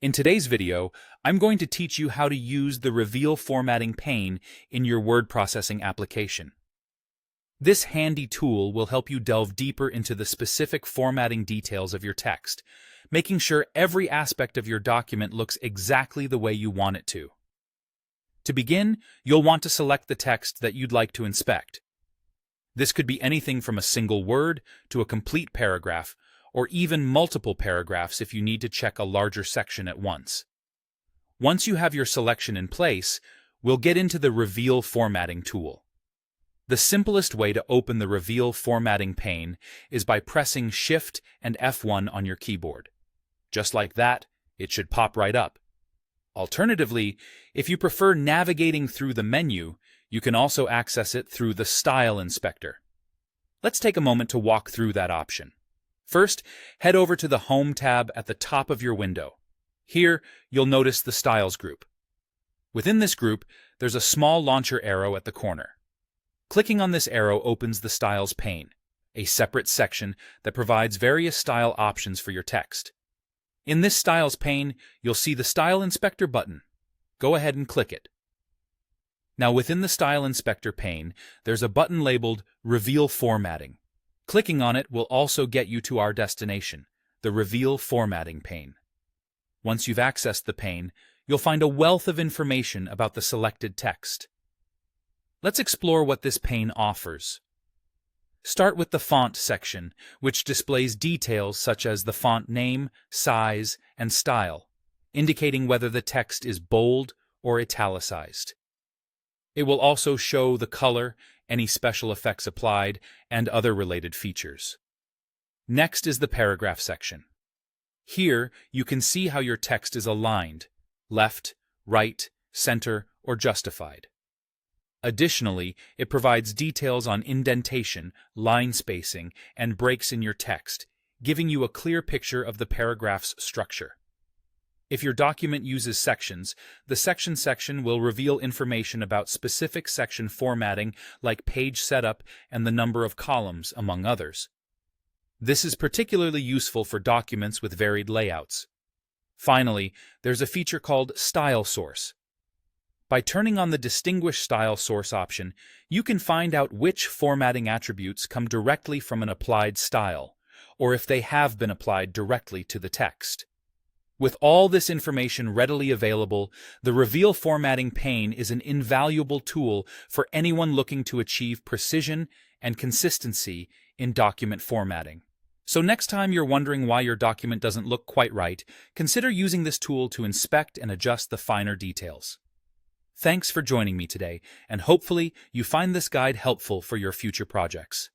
In today's video, I'm going to teach you how to use the Reveal Formatting pane in your word processing application. This handy tool will help you delve deeper into the specific formatting details of your text, making sure every aspect of your document looks exactly the way you want it to. To begin, you'll want to select the text that you'd like to inspect. This could be anything from a single word to a complete paragraph, or even multiple paragraphs if you need to check a larger section at once. Once you have your selection in place, we'll get into the Reveal Formatting tool. The simplest way to open the Reveal Formatting pane is by pressing Shift and F1 on your keyboard. Just like that, it should pop right up. Alternatively, if you prefer navigating through the menu, you can also access it through the Style Inspector. Let's take a moment to walk through that option. First, head over to the Home tab at the top of your window. Here, you'll notice the Styles group. Within this group, there's a small launcher arrow at the corner. Clicking on this arrow opens the Styles pane, a separate section that provides various style options for your text. In this Styles pane, you'll see the Style Inspector button. Go ahead and click it. Now within the Style Inspector pane, there's a button labeled Reveal Formatting. Clicking on it will also get you to our destination, the Reveal Formatting pane. Once you've accessed the pane, you'll find a wealth of information about the selected text. Let's explore what this pane offers. Start with the Font section, which displays details such as the font name, size, and style, indicating whether the text is bold or italicized. It will also show the color, any special effects applied, and other related features. Next is the Paragraph section. Here, you can see how your text is aligned, left, right, center, or justified. Additionally, it provides details on indentation, line spacing, and breaks in your text, giving you a clear picture of the paragraph's structure. If your document uses sections, the Section section will reveal information about specific section formatting like page setup and the number of columns, among others. This is particularly useful for documents with varied layouts. Finally, there's a feature called Style Source. By turning on the Distinguish Style Source option, you can find out which formatting attributes come directly from an applied style, or if they have been applied directly to the text. With all this information readily available, the Reveal Formatting pane is an invaluable tool for anyone looking to achieve precision and consistency in document formatting. So next time you're wondering why your document doesn't look quite right, consider using this tool to inspect and adjust the finer details. Thanks for joining me today, and hopefully you find this guide helpful for your future projects.